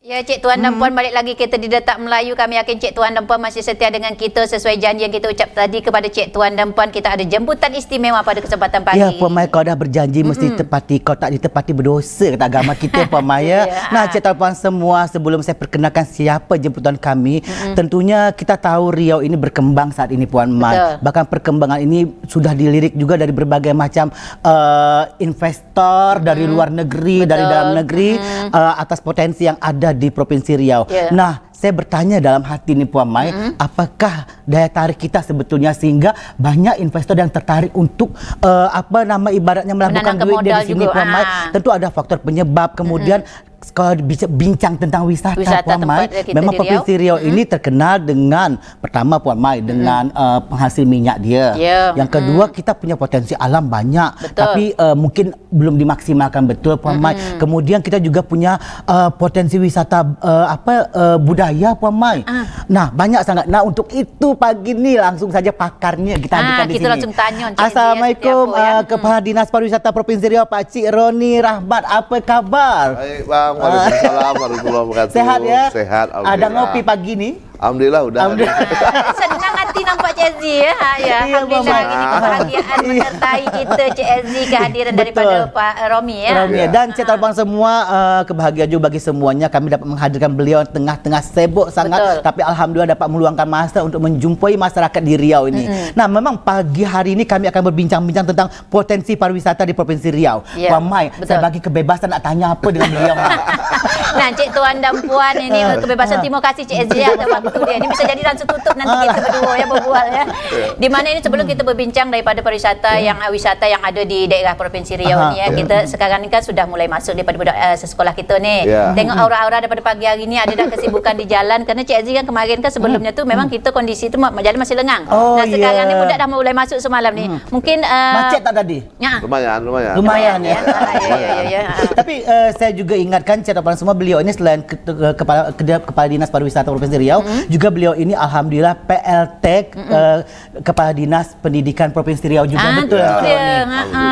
Ya, Cik Tuan dan Puan, balik lagi kita di Detak Melayu. Kami yakin Cik Tuan dan Puan masih setia dengan kita sesuai janji yang kita ucap tadi kepada Cik Tuan dan Puan. Kita ada jemputan istimewa pada kesempatan pagi. Ya, Puan Mai, kau dah berjanji mesti tepati. Kau tak ditepati berdosa, kata agama kita, Puan Mai. Ya. Nah, Cik Tuan Puan semua, sebelum saya perkenalkan siapa jemputan kami, tentunya kita tahu Riau ini berkembang saat ini, Puan Mai. Bahkan perkembangan ini sudah dilirik juga dari berbagai macam investor dari luar negeri, dari dalam negeri, atas potensi yang ada di Provinsi Riau. Nah, saya bertanya dalam hati nih, Puan Mai, apakah daya tarik kita sebetulnya sehingga banyak investor yang tertarik untuk ibaratnya melakukan duit dia di sini, Puan Mai. Tentu ada faktor penyebab. Kemudian kalau bincang tentang wisata Puan Mai, memang Provinsi Riau ini terkenal dengan pertama, Puan Mai, dengan penghasil minyak dia. Yang kedua, kita punya potensi alam banyak, tapi mungkin belum dimaksimalkan betul, Puan Mai. Kemudian kita juga punya potensi wisata budaya, Puan Mai. Nah, banyak sangat. Nah, untuk itu pagi ni langsung saja pakarnya kita hadirkan di sini. Langsung tanya. Assalamualaikum, Kepala Dinas Pariwisata Provinsi Riau, Pak Cik Roni Rahmat. Apa kabar? Baik, Bang. Waalaikumsalam warahmatullahi wabarakatuh. Sehat ya? Sehat, ada ngopi pagi ni? Alhamdulillah udah. Senang hati nampak Cik Ezzy ya. Alhamdulillah hari ini kebahagiaan menyertai kita Cik Ezzy, kehadiran daripada Pak Romi ya. Dan Cik Tuan semua, kebahagiaan juga bagi semuanya kami dapat menghadirkan beliau tengah-tengah sibuk sangat, tapi alhamdulillah dapat meluangkan masa untuk menjumpai masyarakat di Riau ini. Nah, memang pagi hari ini kami akan berbincang-bincang tentang potensi pariwisata di Provinsi Riau. Puan Mai, saya bagi kebebasan nak tanya apa dengan beliau. Nah, Cik Tuan dan Puan ini kebebasan. Terima kasih Cik Ezzy atas waktu dia. Ini bisa jadi langsung tutup nanti kita berdua ya berbual ya. Di mana ini sebelum kita berbincang daripada pariwisata wisata yang ada di daerah Provinsi Riau ni ya. Kita sekarang ni kan sudah mulai masuk daripada budak sekolah kita ni. Tengok aura-aura daripada pagi hari ni ada dah kesibukan di jalan, kerana Cik Ezzy kan kemarin kan sebelumnya tu memang kita kondisi tu jalan masih lengang. Nah, sekarang ni budak dah mulai masuk semalam ni. Mungkin macet tak tadi? Lumayan ya. Tapi saya juga ingatkan Cik Tuan semua, beliau ini selain Kepala Dinas Pariwisata Provinsi Riau, juga beliau ini alhamdulillah PLT Kepala Dinas Pendidikan Provinsi Riau juga. Betul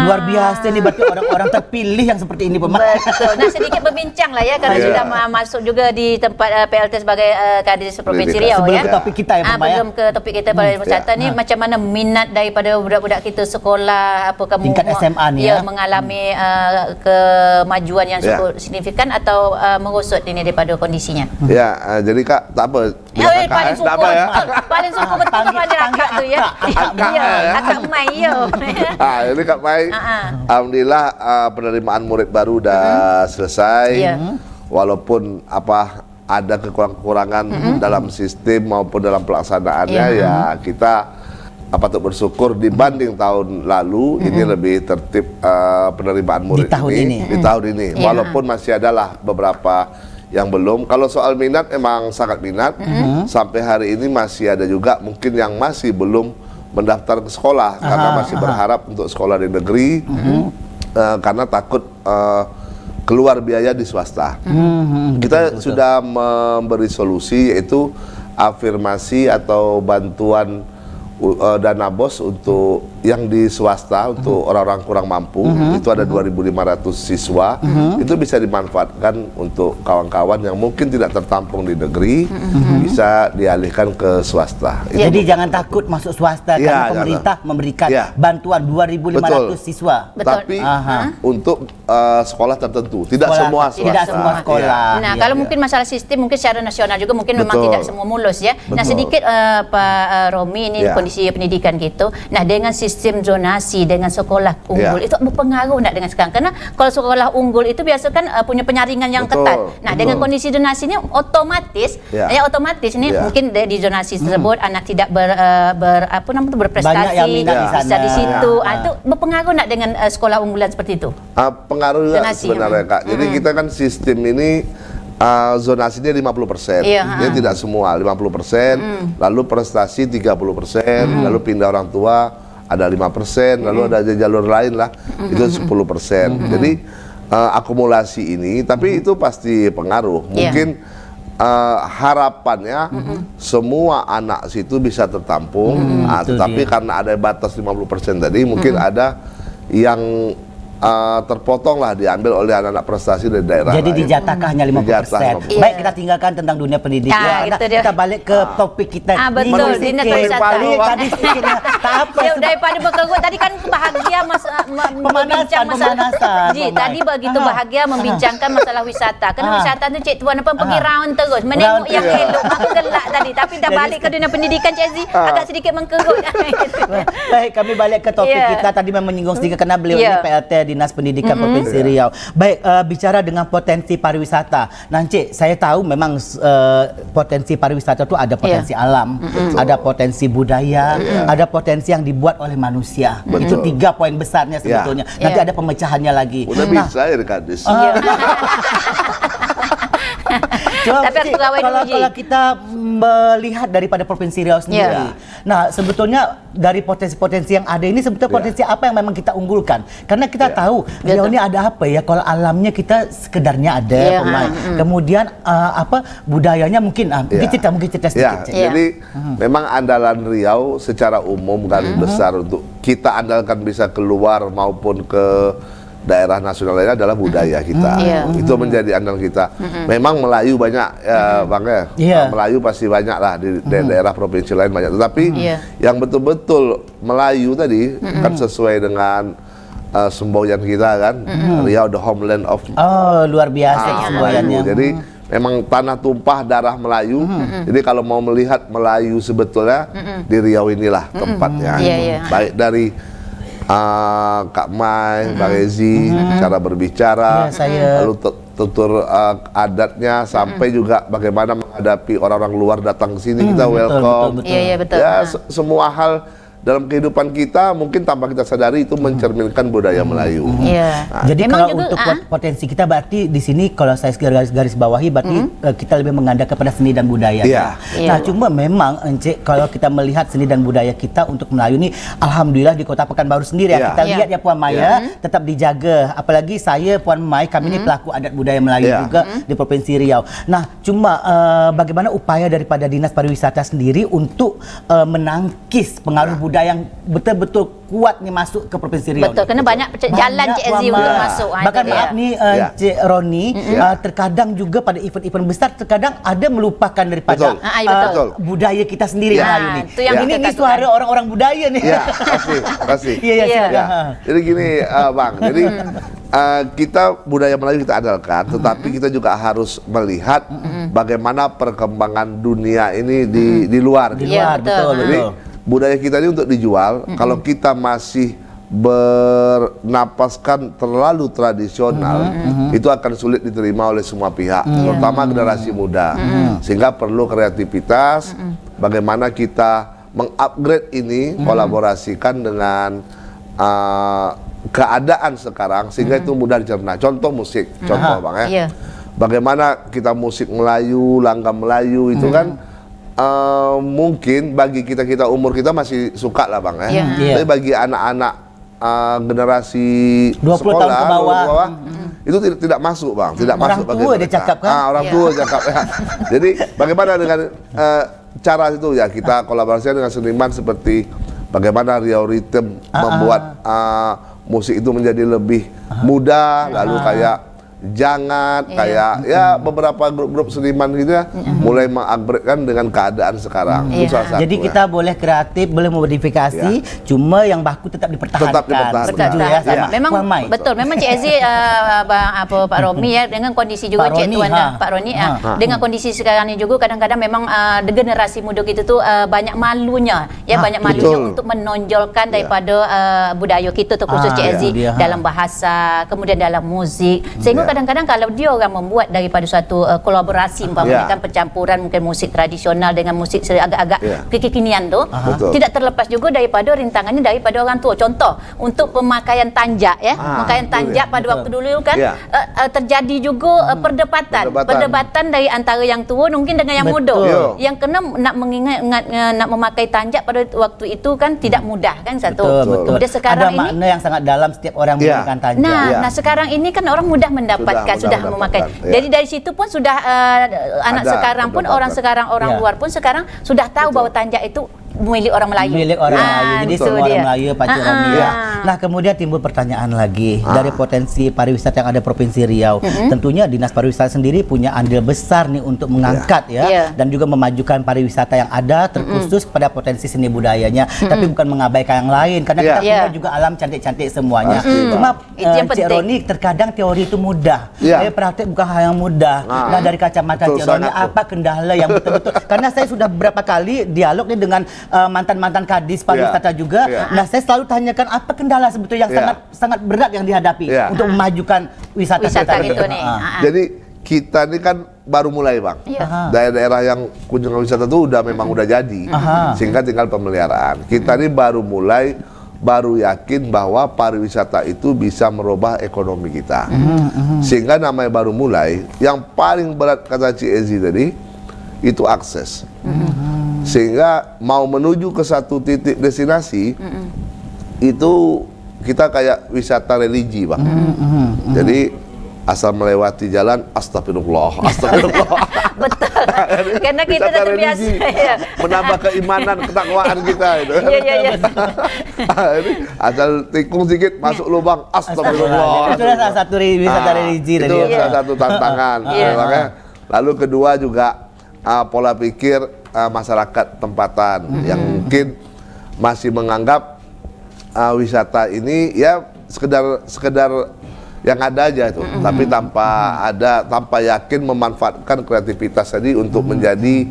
luar biasa ni, berarti orang-orang terpilih yang seperti ini, Pak. Betul. Nah, sedikit berbincang lah ya, kerana sudah masuk juga di tempat PLT sebagai Kadis Provinsi Riau ya. Sebelum ke topik kita ya, Pak. Sebelum ke topik kita pada wisata ni, macam mana minat daripada budak-budak kita sekolah, apakah tingkat SMA ni mengalami kemajuan yang cukup signifikan atau merosot ini daripada kondisinya? Ya, jadi Kak, tak apa. Paling syukur paling syukur betul kepada akak tu ya. Akak Mai ya. Ini Kak Mai, alhamdulillah penerimaan murid baru dah selesai. Walaupun ada kekurangan dalam sistem maupun dalam pelaksanaannya, ya kita patut bersyukur dibanding tahun lalu ini lebih tertib penerimaan murid di tahun ini. Walaupun masih adalah beberapa yang belum. Kalau soal minat emang sangat minat. Sampai hari ini masih ada juga mungkin yang masih belum mendaftar ke sekolah karena masih berharap untuk sekolah di negeri, karena takut keluar biaya di swasta. Kita sudah memberi solusi, yaitu afirmasi atau bantuan dana BOS untuk yang di swasta, untuk orang-orang kurang mampu. Itu ada 2.500 siswa. Itu bisa dimanfaatkan untuk kawan-kawan yang mungkin tidak tertampung di negeri, bisa dialihkan ke swasta. Jadi jangan takut masuk swasta, karena pemerintah memberikan bantuan 2.500 siswa. Tapi untuk sekolah tertentu, tidak semua swasta. Tidak semua sekolah. Nah, kalau mungkin masalah sistem, mungkin secara nasional juga mungkin memang tidak semua mulus ya. Nah, sedikit Pak Romi, ini kondisi pendidikan kita. Nah, dengan sistem zonasi, dengan sekolah unggul, itu berpengaruh tak dengan sekarang? Karena kalau sekolah unggul itu biasa kan punya penyaringan yang ketat. Nah, dengan kondisi zonasi ini otomatis, ini mungkin di zonasi tersebut anak tidak berprestasi, bisa di situ. Itu berpengaruh tak dengan sekolah unggulan seperti itu? Pengaruh juga sebenarnya, Kak. Jadi kita kan sistem ini zonasinya 50%. Dia tidak semua 50%, lalu prestasi 30%, lalu pindah orang tua ada 5%, lalu ada jalur lain lah, itu 10%. Jadi akumulasi ini, tapi itu pasti pengaruh. Mungkin harapannya semua anak situ bisa tertampung, tetapi karena ada batas 50% tadi, mungkin ada yang terpotonglah diambil oleh anak-anak prestasi dari daerah Jadi lain. dijatahkan hanya 50%. Dijatah 50%. Baik, kita tinggalkan tentang dunia pendidikan. Itu dia. Kita balik ke topik kita. Betul, Ini dinas sikit. pariwisata. Tadi sikit ya. Tak apa. Ya, daripada berkerut tadi kan bahagia membincang masalah. Pemanasan. Ji, tadi begitu bahagia membincangkan masalah wisata. Kerana wisata tu Cik Tuan apa pergi round terus, menengok yang elok, maka gelak tadi. Tapi dah balik ke dunia pendidikan Cik Aziz, agak sedikit mengkerut. Baik, kami balik ke topik kita tadi memang menyinggung sedikit karena beliau ini PLT Dinas Pendidikan Provinsi Riau. Baik, bicara dengan potensi pariwisata. Nah, Cik, saya tahu memang potensi pariwisata itu ada potensi alam, ada potensi budaya, ada potensi yang dibuat oleh manusia. Itu 3 poin besarnya sebetulnya. Nanti ada pemecahannya lagi. Udah bisa ya Kadis. Tapi kalau kita melihat daripada Provinsi Riau sendiri, nah sebetulnya dari potensi-potensi yang ada ini sebetulnya potensi apa yang memang kita unggulkan? Karena kita tahu Riau ini ada apa ya? Kalau alamnya kita sekedarnya ada, pemain. Kemudian budayanya mungkin cerita sedikit. Jadi memang andalan Riau secara umum garis besar untuk kita andalkan bisa keluar maupun ke daerah nasional lainnya adalah budaya kita. Itu menjadi andalan kita. Memang Melayu banyak Bang ya. Melayu pasti banyak lah di daerah provinsi lain banyak. Tetapi yang betul-betul Melayu tadi kan sesuai dengan semboyan kita kan. Riau the homeland of luar biasa semboyannya. Jadi memang tanah tumpah darah Melayu. Jadi kalau mau melihat Melayu sebetulnya di Riau inilah tempatnya. Baik dari Kak Mai, Bang Ezi, cara berbicara, lalu tutur adatnya, sampai juga bagaimana menghadapi orang-orang luar datang ke sini, kita welcome. Betul. Ya, semua hal dalam kehidupan kita mungkin tanpa kita sadari itu mencerminkan budaya Melayu. Jadi kalau untuk potensi kita berarti di sini kalau saya garis bawahi berarti kita lebih mengandalkan kepada seni dan budaya. Nah, cuma memang Encik kalau kita melihat seni dan budaya kita untuk Melayu ini alhamdulillah di Kota Pekanbaru sendiri kita lihat ya Puan Maya tetap dijaga. Apalagi saya Puan Mai, kami ini pelaku adat budaya Melayu juga di Provinsi Riau. Nah, cuma bagaimana upaya daripada Dinas Pariwisata sendiri untuk menangkis pengaruh budaya yang betul-betul kuat nih masuk ke Provinsi Riau. Betul, karena banyak jalan Cik Aziz untuk masuk. Bahkan maaf nih Cik Roni, terkadang juga pada event-event besar terkadang ada melupakan daripada budaya kita sendiri Melayu nih. Ini suara orang-orang budaya nih. Pasti. Jadi gini Bang, jadi kita budaya Melayu kita andalkan, tetapi kita juga harus melihat bagaimana perkembangan dunia ini di luar. Betul. Budaya kita ini untuk dijual, kalau kita masih bernapaskan terlalu tradisional, itu akan sulit diterima oleh semua pihak, terutama generasi muda. Sehingga perlu kreativitas, bagaimana kita mengupgrade ini, kolaborasikan dengan keadaan sekarang, sehingga itu mudah dicerna. Contoh musik, Bang ya. Bagaimana kita musik Melayu, langgam Melayu itu kan mungkin bagi kita umur kita masih suka lah Bang ya. Tapi bagi anak-anak generasi 20 sekolah tahun ke bawah, itu tidak masuk Bang, tidak masuk bagi tua dia cakap kan? Orang tua cakap ya. Jadi bagaimana dengan cara itu ya, kita kolaborasi dengan seniman seperti bagaimana Riau Rhythm membuat musik itu menjadi lebih mudah, lalu kayak Jangat, kayak ya beberapa grup-grup seniman gitu ya, mulai mengupgrade dengan keadaan sekarang. Itu salah satu. Jadi kita boleh kreatif, boleh modifikasi, cuma yang baku tetap dipertahankan. Setuju ya sama memang Puan Mai. Betul, memang Cik Aziz Pak Romi ya, dengan kondisi juga Cik Tuan Pak Roni dengan kondisi sekarang ini juga kadang-kadang memang generasi muda kita tuh banyak malunya ya, banyak malunya untuk menonjolkan daripada budaya kita terkhusus Cik Aziz dalam bahasa, kemudian dalam musik, sehingga kadang-kadang kalau dia orang membuat daripada suatu kolaborasi kan pencampuran mungkin musik tradisional dengan musik agak-agak kekinian tu, tidak terlepas juga daripada rintangannya daripada orang tua. Contoh untuk pemakaian tanjak ya, pemakaian tanjak pada waktu dulu kan terjadi juga perdebatan dari antara yang tua mungkin dengan yang muda. Yang kena nak mengingat nak memakai tanjak pada waktu itu kan tidak mudah kan satu. Kemudian sekarang ada makna yang sangat dalam setiap orang menggunakan tanjak. Nah sekarang ini kan orang mudah sudah memakai. Jadi dari situ pun sudah anak sekarang pun orang luar pun sekarang sudah tahu bahwa tanjak itu milik orang Melayu. Milik orang Melayu. Jadi itu semua dia. orang Melayu Pak Cirami ya. Nah, kemudian timbul pertanyaan lagi dari potensi pariwisata yang ada Provinsi Riau. Tentunya Dinas Pariwisata sendiri punya andil besar nih untuk mengangkat dan juga memajukan pariwisata yang ada terkhusus pada potensi seni budayanya, tapi bukan mengabaikan yang lain karena kita punya juga alam cantik-cantik semuanya. Cuma Cik Roni, terkadang teori itu mudah. Tapi praktek bukan hal yang mudah. Nah, dari kacamata Cik Roni, apa kendala yang betul-betul? Karena saya sudah beberapa kali dialog nih dengan mantan-mantan kadis pariwisata juga. Nah, saya selalu tanyakan apa kendala sebetulnya yang sangat berat yang dihadapi untuk memajukan wisata itu nih. Jadi kita ini kan baru mulai, Bang. Daerah-daerah yang kunjungan wisata itu memang udah jadi. Sehingga tinggal pemeliharaan. Kita ini baru mulai, baru yakin bahwa pariwisata itu bisa merubah ekonomi kita. Sehingga namanya baru mulai, yang paling berat kata Cik Ezi tadi itu akses. Sehingga mau menuju ke satu titik destinasi itu kita kayak wisata religi, Bang. Jadi asal melewati jalan, astagfirullah, astagfirullah. Betul. Karena kita dah terbiasa. Menambah keimanan, ketakwaan kita itu. Iya. Asal tikung sedikit masuk lubang, astagfirullah. Itu salah satu wisata religi tadi. Itu salah satu tantangan. Makanya, lalu kedua juga pola pikir masyarakat tempatan yang mungkin masih menganggap wisata ini ya sekedar yang ada aja itu, tapi tanpa yakin memanfaatkan kreativitas tadi untuk menjadi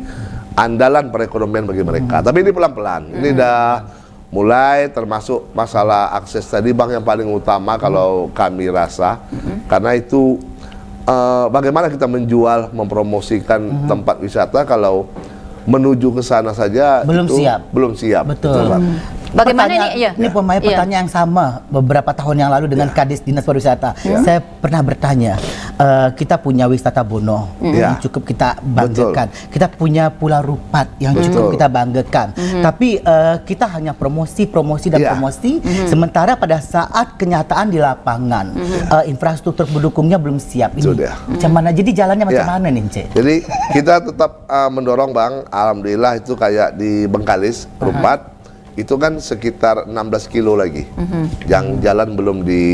andalan perekonomian bagi mereka. Tapi ini pelan-pelan. Ini udah mulai, termasuk masalah akses tadi, Bang, yang paling utama kalau kami rasa, karena itu bagaimana kita menjual, mempromosikan tempat wisata kalau menuju ke sana saja belum siap. Betul. Bagaimana ini pemain pertanyaan yang sama beberapa tahun yang lalu dengan Kadis Dinas Pariwisata. Saya pernah bertanya, kita punya wisata Bono yang cukup kita banggakan. Kita punya Pulau Rupat yang cukup kita banggakan. Tapi kita hanya promosi, sementara pada saat kenyataan di lapangan infrastruktur pendukungnya belum siap. Ini macam mana? Jadi jalannya macam mana nih, Cik? Jadi kita tetap mendorong, Bang. Alhamdulillah itu kayak di Bengkalis, Rupat. Itu kan sekitar 16 kilo lagi. Yang jalan belum di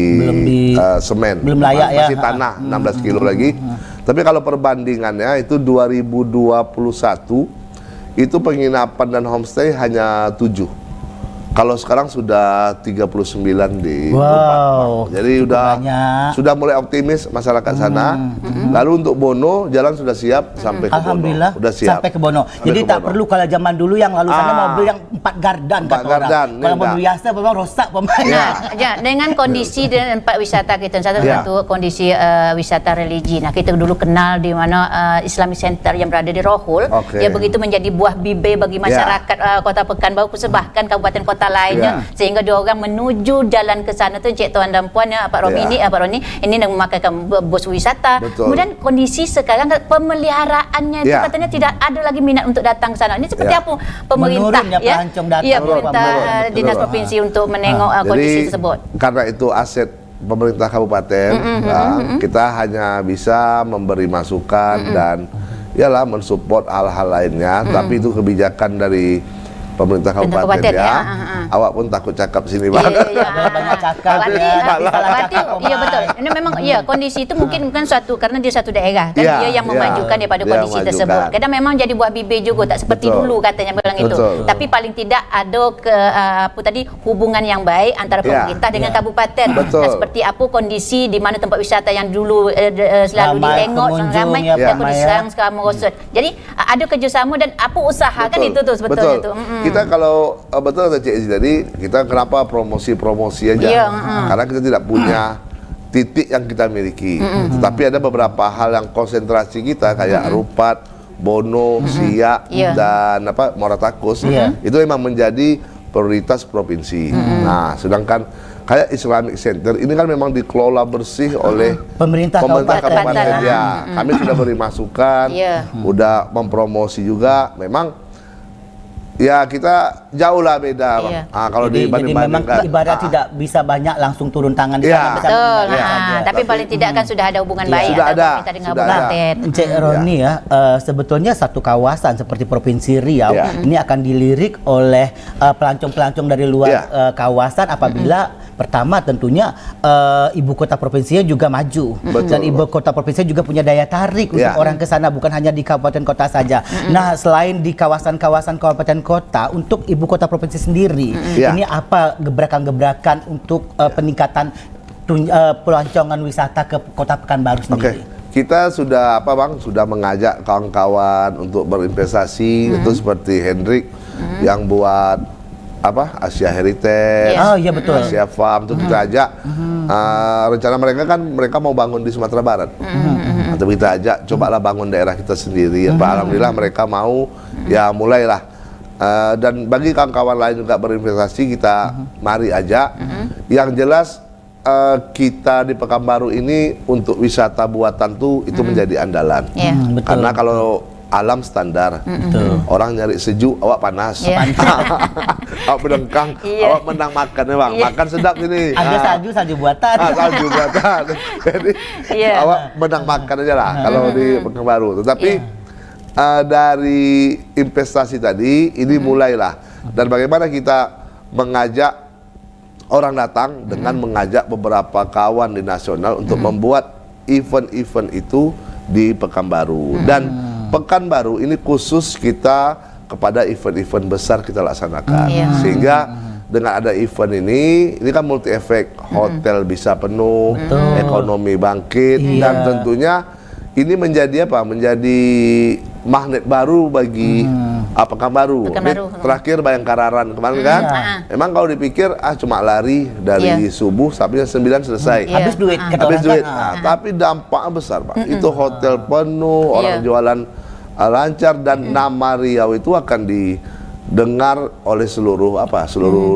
semen. Belum layak masih tanah 16 kilo lagi. Tapi kalau perbandingannya itu 2021 itu penginapan dan homestay hanya 7. Kalau sekarang sudah 39 di Rupat. Jadi sudah mulai optimis masyarakat sana. Lalu untuk Bono jalan sudah siap sampai ke Alhamdulillah, Bono. Sudah siap sampai ke Bono. Jadi tak perlu kalau zaman dulu yang lalu sana mobil yang 4 gardan kata orang. Kalau mobil biasa memang rosak pemainnya. Dengan kondisi dan tempat wisata kita, satu kondisi wisata religi. Nah, kita dulu kenal di mana Islamic Center yang berada di Rohul. Ya begitu menjadi buah bibir bagi masyarakat Kota Pekanbaru, bahkan kabupaten kota lainnya, sehingga dia orang menuju jalan ke sana tu, Cik Tuan dan Puan, Pak Romi ini nak memakai bos wisata. Kemudian kondisi sekarang pemeliharaannya itu katanya tidak ada lagi minat untuk datang ke sana. Ini seperti apa pemerintah pemerintah dinas provinsi untuk menengok kondisi tersebut. Karena itu aset pemerintah kabupaten, kita hanya bisa memberi masukan dan mensupport hal-hal lainnya, tapi itu kebijakan dari pemerintah kabupaten Awak pun takut cakap sini, Bang. Banyak cakap. Iya betul. Ini memang kondisi itu mungkin bukan suatu karena dia satu daerah kan dia yang memajukan daripada kondisi tersebut. Kadang memang jadi buah bibir juga, tak seperti dulu katanya bilang itu. Tapi paling tidak ada hubungan yang baik antara pemerintah dengan kabupaten. Nah, seperti apa kondisi di mana tempat wisata yang dulu selalu ditengok ramai, kondisi sekarang merosot. Jadi ada kerjasama dan apa usaha kan itu tuh sebetulnya itu. Kita kalau betul kata Cik Ezi tadi, kita kenapa promosi aja? Karena kita tidak punya titik yang kita miliki. Tapi ada beberapa hal yang konsentrasi kita kayak Rupat, Bono, Siak dan Moratakos. Itu memang menjadi prioritas provinsi. Nah, sedangkan kayak Islamic Center ini kan memang dikelola bersih oleh pemerintah kabupaten. Kami sudah beri masukan, udah mempromosi juga. Memang Ya kita jauh lah beda, Bang. Iya. Kalau jadi memang dibanding-bandingkan. ibarat tidak bisa banyak langsung turun tangan di Iya. sana, bisa Betul. mengingatkan saja. Tapi paling tidak kan sudah ada hubungan baik Sudah atau ada, kita dengan sudah Abang ada. Ted. Encik Roni ya, sebetulnya satu kawasan seperti Provinsi Riau Ya. ini akan dilirik oleh pelancong-pelancong dari luar Ya. kawasan apabila pertama tentunya ibu kota provinsinya juga maju. Betul. Dan ibu kota provinsi juga punya daya tarik untuk Ya. orang ke sana, bukan hanya di kabupaten kota saja. Nah, selain di kawasan-kawasan kabupaten kota, untuk ibu kota provinsi sendiri Ya. ini apa gebrakan-gebrakan untuk peningkatan pelancongan wisata ke Kota Pekanbaru Oke, sendiri? kita sudah Bang, sudah mengajak kawan-kawan untuk berinvestasi itu seperti Hendrik yang buat Asia Heritage, Oh iya betul. Asia Farm itu kita ajak. Rencana mereka mau bangun di Sumatera Barat. Atau kita ajak, cobalah bangun daerah kita sendiri. Alhamdulillah mereka mau, ya mulailah. Dan bagi kawan-kawan lain juga berinvestasi, kita mari ajak. Yang jelas kita di Pekanbaru ini untuk wisata buatan tuh itu menjadi andalan. Iya. Betul. Karena kalau alam standar, orang nyari sejuk, awak panas. Iya. Awak berdengkang, Iya. awak menang makan ya Bang. Iya. Makan sedap ini. Ada salju buatan. Salju buatan. Jadi Iya. awak menang makan aja lah kalau di Pekanbaru. Tetapi dari investasi tadi ini mulailah. Dan bagaimana kita mengajak orang datang dengan mengajak beberapa kawan di nasional untuk membuat event-event itu di Pekanbaru. Dan Pekanbaru ini khusus kita kepada event-event besar kita laksanakan. Sehingga dengan ada event ini kan multi efek, hotel bisa penuh, ekonomi bangkit, dan tentunya ini menjadi menjadi magnet baru bagi Pekanbaru. Ini terakhir Bayangkararan kemarin kan, emang kalau dipikir cuma lari dari subuh sampai jam 9 selesai. Habis duit, kata Habis orang duit. kan. Tapi dampaknya besar, Pak. Itu hotel penuh, orang jualan lancar, dan nama Riau itu akan didengar oleh seluruh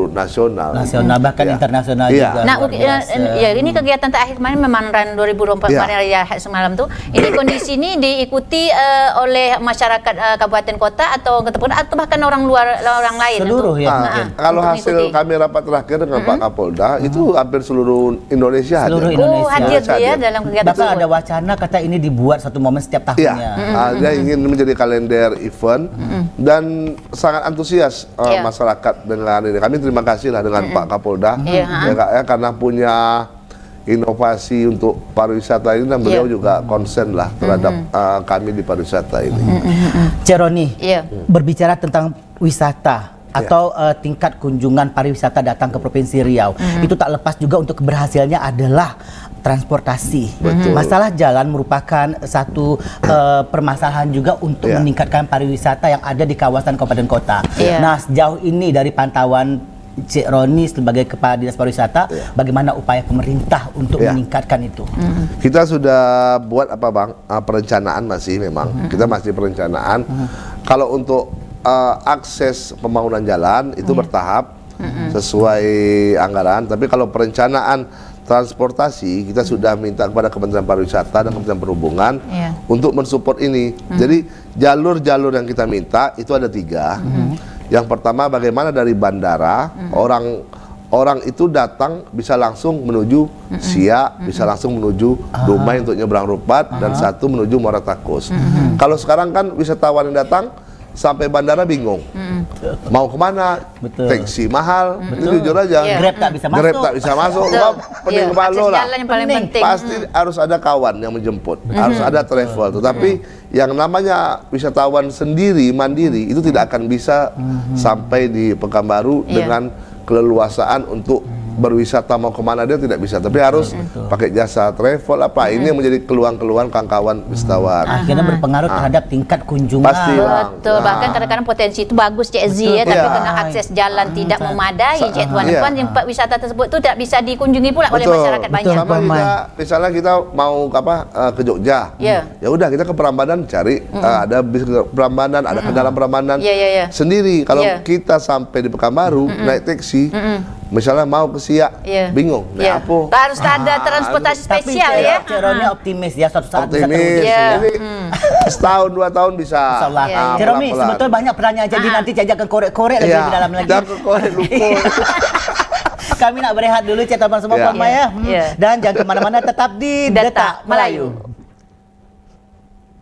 nasional. Nasional bahkan internasional Iya. juga. Nah, luar biasa. ini kegiatan terakhir kemarin memang RAN 2024 Iya. kemarin ya semalam tuh. Ini kondisi ini diikuti oleh masyarakat kabupaten kota atau bahkan orang luar, orang lain Seluruh untuk, ya, nah, Kalau untuk hasil mengikuti. kami rapat terakhir dengan Pak Kapolda, itu hampir seluruh Indonesia Seluruh hadir. Indonesia. hadir tuh ya Hadir. dalam kegiatan Bahkan ada tersebut. wacana kata ini dibuat satu momen setiap Iya, tahunnya. dia ingin menjadi kalender event dan sangat antusias Iya. masyarakat dengan ini. Kami terima kasih lah dengan Pak Kapolda Iya, ya, Kak, ya, karena punya inovasi untuk pariwisata ini, dan beliau juga konsen lah terhadap kami di pariwisata ini. Cik Roni, Iya. berbicara tentang wisata atau tingkat kunjungan pariwisata datang ke Provinsi Riau, itu tak lepas juga untuk keberhasilannya adalah transportasi. Betul. Masalah jalan merupakan satu permasalahan juga untuk Iya. meningkatkan pariwisata yang ada di kawasan kabupaten kota. Iya. Nah, sejauh ini dari pantauan Cik Roni sebagai Kepala Dinas Pariwisata, bagaimana upaya pemerintah untuk Iya. meningkatkan itu? Kita sudah buat Bang, perencanaan masih memang. Kita masih perencanaan. Kalau untuk akses pembangunan jalan itu bertahap sesuai anggaran, tapi kalau perencanaan transportasi kita sudah minta kepada Kementerian Pariwisata dan Kementerian Perhubungan untuk mensupport ini. Jadi jalur-jalur yang kita minta itu ada 3. Yang pertama, bagaimana dari bandara orang itu datang bisa langsung menuju Siak, bisa langsung menuju Dumai untuk nyebrang Rupat, dan satu menuju Muara Takus. Kalau sekarang kan wisatawan yang datang sampai bandara bingung mau kemana, Betul. taksi mahal, itu jujur aja. Grab tak bisa masuk. Grab tak bisa masuk, Betul. wah, pening Iya, kepala akses lah. jalan yang paling penting. Pasti harus ada kawan yang menjemput, harus ada travel. Tetapi yang namanya wisatawan sendiri, mandiri, itu tidak akan bisa sampai di Pekanbaru dengan keleluasaan untuk berwisata mau kemana dia tidak bisa, tapi harus pakai jasa travel ini yang menjadi keluhan-keluhan kawan-kawan wisatawan. Akhirnya berpengaruh terhadap tingkat kunjungan. Pasti, Bang. Betul, bahkan kadang-kadang potensi itu bagus Cik Ezi ya, tapi Iya. kena akses jalan tidak memadai Cik Tuan Iya. Puan, tempat wisata tersebut tu tidak bisa dikunjungi pula oleh masyarakat banyak. Sama juga, misalnya kita mau ke Jogja, Iya. ya udah kita ke Prambanan cari ada bis ke Prambanan, ada kendaraan Prambanan Iya. sendiri. Kalau Iya. kita sampai di Pekanbaru naik taksi, misalnya mau ke Siak, Iya. bingung, naik Iya. apa? Harus ada transportasi Tapi spesial ya. Cik Roni optimis ya suatu saat bisa Optimis. terwujud. Iya. Ini setahun 2 tahun bisa. Insyaallah. Jeromi, sebetulnya banyak pertanyaan, jadi nanti Cik akan korek-korek lagi lebih dalam lagi. Jangan korek lupa. Kami nak berehat dulu, Cik teman semua, Puan Mai ya. Dan jangan kemana-mana, tetap di Detak Melayu.